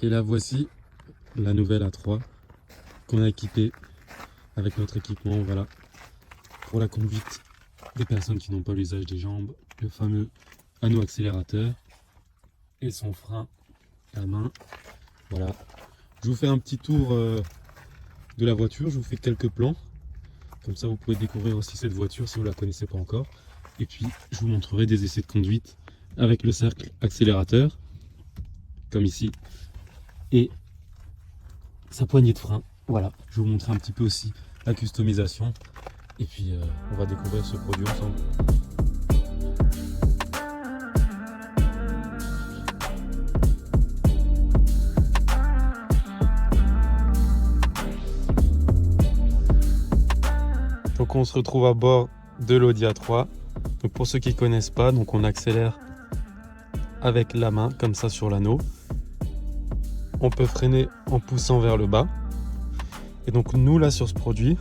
Et la voici, la nouvelle A3 qu'on a équipée avec notre équipement, voilà, pour la conduite des personnes qui n'ont pas l'usage des jambes, le fameux anneau accélérateur et son frein à main. Voilà, je vous fais un petit tour de la voiture, je vous fais quelques plans, comme ça vous pouvez découvrir aussi cette voiture si vous ne la connaissez pas encore. Et puis je vous montrerai des essais de conduite avec le cercle accélérateur, comme ici, et sa poignée de frein. Voilà, je vais vous montrer un petit peu aussi la customisation. Et puis on va découvrir ce produit ensemble. Donc on se retrouve à bord de l'Audi A3. Donc pour ceux qui ne connaissent pas, donc on accélère avec la main comme ça sur l'anneau. On peut freiner en poussant vers le bas. Et donc nous là sur ce produit,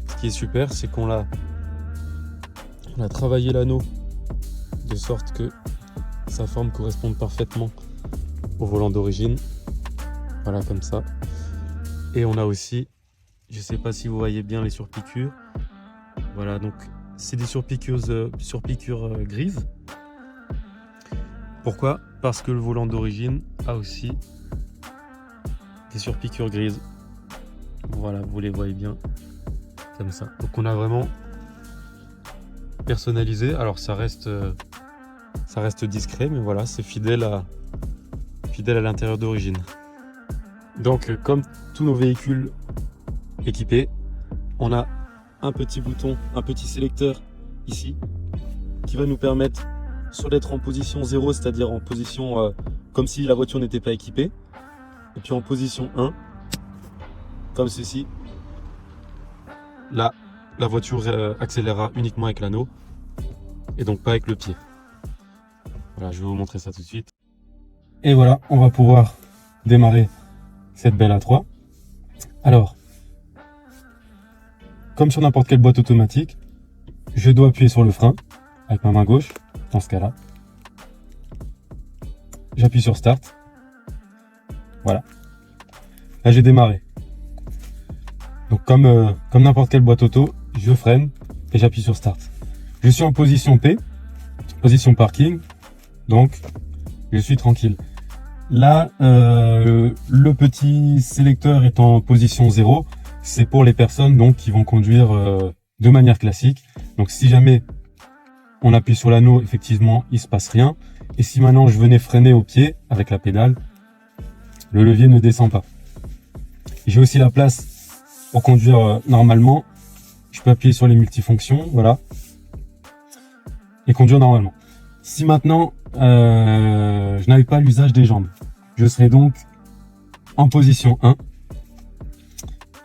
ce qui est super, c'est qu'on a travaillé l'anneau de sorte que sa forme corresponde parfaitement au volant d'origine. Voilà, comme ça. Et on a aussi, je ne sais pas si vous voyez bien les surpiqûres. Voilà, donc c'est des surpiqûres grises. Pourquoi? Parce que le volant d'origine a aussi des surpiqûres grises. Voilà, vous les voyez bien comme ça. Donc on a vraiment personnalisé. Alors ça reste discret, mais voilà, c'est fidèle à l'intérieur d'origine. Donc comme tous nos véhicules équipés, on a un petit bouton, un petit sélecteur ici qui va nous permettre soit d'être en position 0, c'est-à-dire en position comme si la voiture n'était pas équipée, et puis en position 1, comme ceci. Là, la voiture accélérera uniquement avec l'anneau et donc pas avec le pied. Voilà, je vais vous montrer ça tout de suite. Et voilà, on va pouvoir démarrer cette belle A3. Alors, comme sur n'importe quelle boîte automatique, je dois appuyer sur le frein avec ma main gauche, dans ce cas-là. J'appuie sur Start. Voilà. Là, j'ai démarré. Donc, comme n'importe quelle boîte auto, je freine et j'appuie sur Start. Je suis en position P, position parking, donc je suis tranquille. Là, le petit sélecteur est en position 0. C'est pour les personnes donc qui vont conduire de manière classique. Donc si jamais on appuie sur l'anneau, effectivement, il se passe rien. Et si maintenant je venais freiner au pied avec la pédale, le levier ne descend pas. J'ai aussi la place pour conduire normalement. Je peux appuyer sur les multifonctions, voilà, et conduire normalement. Si maintenant je n'avais pas l'usage des jambes, je serais donc en position 1.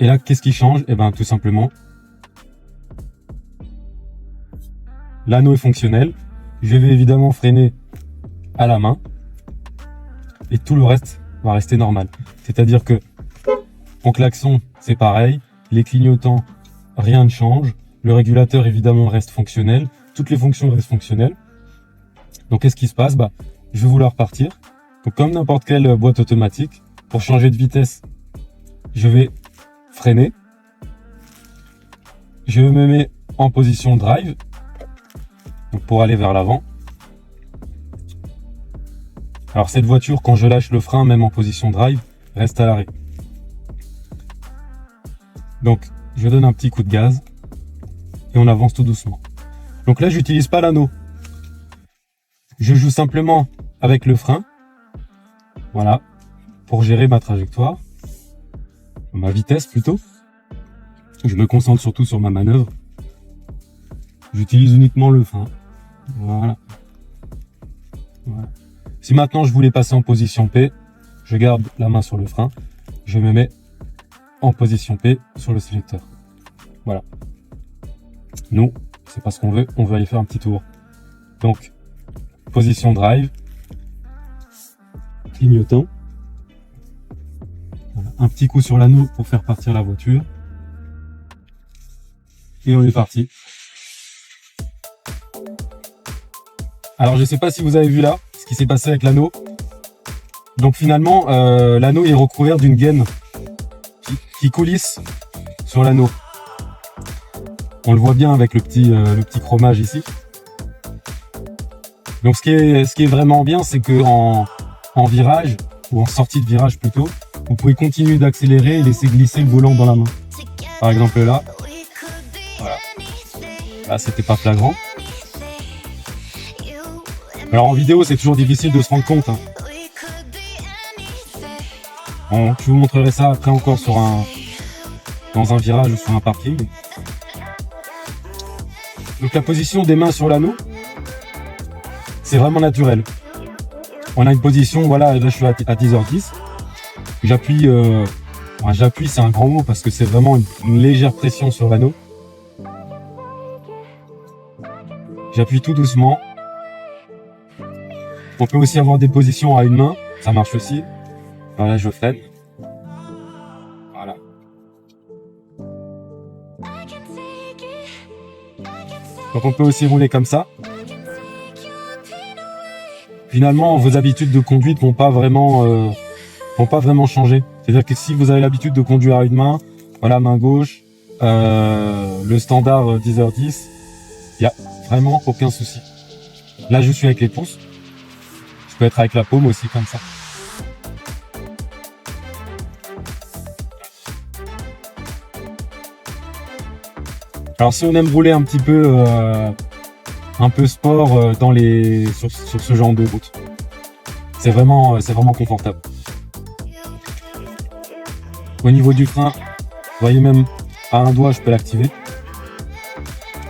Et là, qu'est-ce qui change? Eh bien, tout simplement, l'anneau est fonctionnel. Je vais évidemment freiner à la main. Et tout le reste va rester normal. C'est-à-dire que mon klaxon, c'est pareil. Les clignotants, rien ne change. Le régulateur, évidemment, reste fonctionnel. Toutes les fonctions restent fonctionnelles. Donc, qu'est-ce qui se passe? Je vais vouloir partir. Donc, comme n'importe quelle boîte automatique, pour changer de vitesse, je vais freiner. Je me mets en position drive, donc pour aller vers l'avant. Alors cette voiture, quand je lâche le frein, même en position drive, reste à l'arrêt. Donc je donne un petit coup de gaz et on avance tout doucement. Donc là, j'utilise pas l'anneau. Je joue simplement avec le frein. Voilà, pour gérer ma trajectoire. Ma vitesse plutôt. Je me concentre surtout sur ma manœuvre. J'utilise uniquement le frein. Voilà. Voilà. Si maintenant je voulais passer en position P, je garde la main sur le frein. Je me mets en position P sur le sélecteur. Voilà. Nous, c'est pas ce qu'on veut. On veut aller faire un petit tour. Donc, position drive. Clignotant. Voilà. Un petit coup sur l'anneau pour faire partir la voiture. Et on est parti. Alors je sais pas si vous avez vu là ce qui s'est passé avec l'anneau. Donc finalement, l'anneau est recouvert d'une gaine qui coulisse sur l'anneau. On le voit bien avec le petit chromage ici. Donc ce qui est vraiment bien, c'est que en virage, ou en sortie de virage plutôt, vous pouvez continuer d'accélérer et laisser glisser le volant dans la main. Par exemple là, voilà. Là c'était pas flagrant. Alors en vidéo c'est toujours difficile de se rendre compte. Bon, je vous montrerai ça après encore dans un virage ou sur un parking. Donc la position des mains sur l'anneau, c'est vraiment naturel. On a une position, voilà, là je suis à 10h10. J'appuie, j'appuie c'est un grand mot parce que c'est vraiment une légère pression sur l'anneau. J'appuie tout doucement. On peut aussi avoir des positions à une main, ça marche aussi. Voilà, je freine. Voilà. Donc on peut aussi rouler comme ça. Finalement, vos habitudes de conduite vont pas vraiment changer. C'est-à-dire que si vous avez l'habitude de conduire à une main, voilà, main gauche, le standard 10h10, il y a vraiment aucun souci. Là, je suis avec les pouces. Je peux être avec la paume aussi comme ça. Alors si on aime rouler un petit peu sport sur ce genre de route, c'est vraiment confortable. Au niveau du frein, vous voyez même à un doigt je peux l'activer.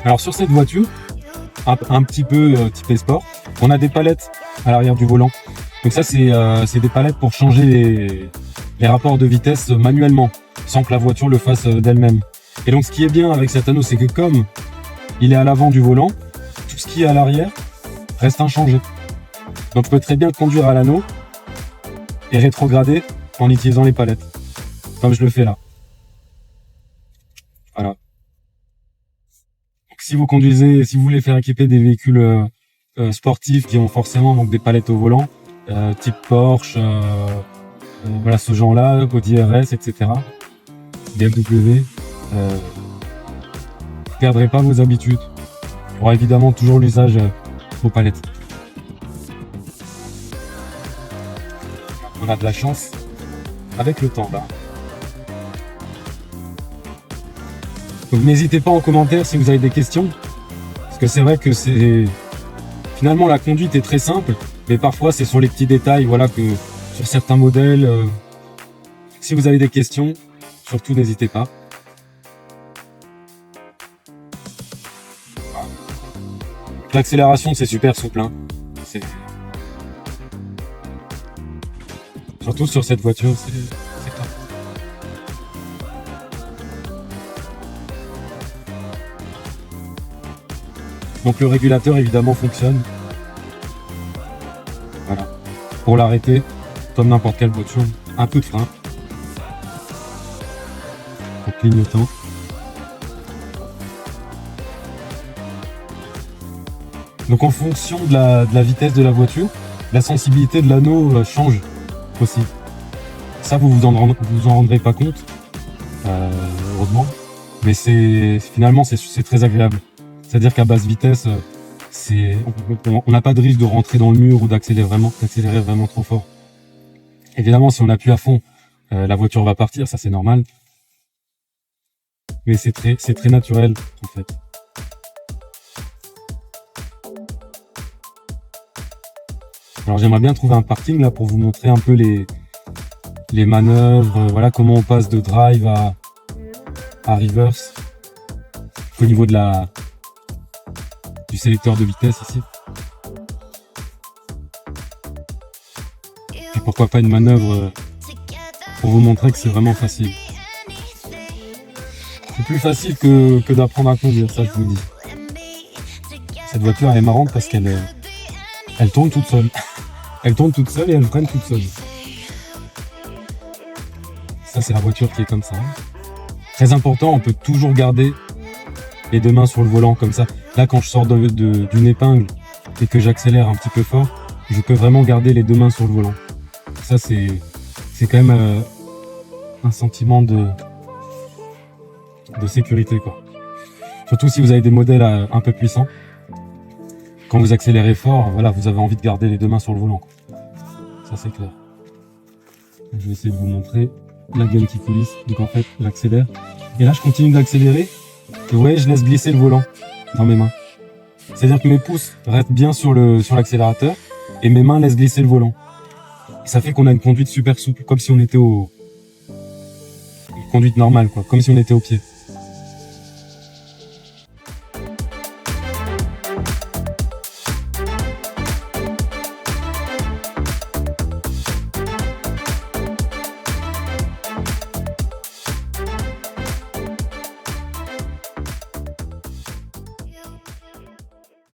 Alors sur cette voiture, un petit peu typé sport, on a des palettes à l'arrière du volant. Donc ça c'est des palettes pour changer les rapports de vitesse manuellement, sans que la voiture le fasse d'elle-même. Et donc ce qui est bien avec cet anneau, c'est que comme il est à l'avant du volant, tout ce qui est à l'arrière reste inchangé. Donc je peux très bien conduire à l'anneau et rétrograder en utilisant les palettes, comme je le fais là. Voilà. Donc, si vous conduisez, si vous voulez faire équiper des véhicules sportifs qui ont forcément donc des palettes au volant, type Porsche, voilà ce genre-là, Audi RS, etc. BMW. Perdrez pas vos habitudes. Il y aura évidemment toujours l'usage aux palettes. On a de la chance avec le temps là. Donc n'hésitez pas en commentaire si vous avez des questions, parce que c'est vrai que finalement la conduite est très simple, mais parfois c'est sur les petits détails, voilà, que sur certains modèles. Si vous avez des questions, surtout n'hésitez pas. L'accélération c'est super souple, hein. Surtout sur cette voiture, c'est top. Donc le régulateur évidemment fonctionne. Voilà. Pour l'arrêter, comme n'importe quelle voiture, un peu de frein. En clignotant. Donc en fonction de la vitesse de la voiture, la sensibilité de l'anneau change aussi. Ça vous en rendrez pas compte, heureusement, mais finalement c'est très agréable. C'est-à-dire qu'à basse vitesse, on n'a pas de risque de rentrer dans le mur ou d'accélérer vraiment trop fort. Évidemment, si on appuie à fond, la voiture va partir, ça c'est normal. Mais c'est très naturel en fait. Alors j'aimerais bien trouver un parking là pour vous montrer un peu les manœuvres, voilà comment on passe de drive à reverse au niveau du sélecteur de vitesse ici. Et pourquoi pas une manœuvre pour vous montrer que c'est vraiment facile. C'est plus facile que d'apprendre à conduire, ça je vous le dis. Cette voiture elle est marrante parce qu'elle tourne toute seule. Elle tourne toute seule et elle freine toute seule. Ça c'est la voiture qui est comme ça. Très important, on peut toujours garder les deux mains sur le volant comme ça. Là quand je sors d'une épingle et que j'accélère un petit peu fort, je peux vraiment garder les deux mains sur le volant. ça, c'est quand même un sentiment de sécurité, quoi. Surtout si vous avez des modèles un peu puissants. Quand vous accélérez fort, voilà, vous avez envie de garder les deux mains sur le volant, quoi. Ça, c'est clair. Je vais essayer de vous montrer la gaine qui coulisse. Donc en fait, j'accélère. Et là, je continue d'accélérer. Et vous voyez, je laisse glisser le volant dans mes mains. C'est-à-dire que mes pouces restent bien sur l'accélérateur et mes mains laissent glisser le volant. Et ça fait qu'on a une conduite super souple, comme si on était une conduite normale, quoi, comme si on était au pied.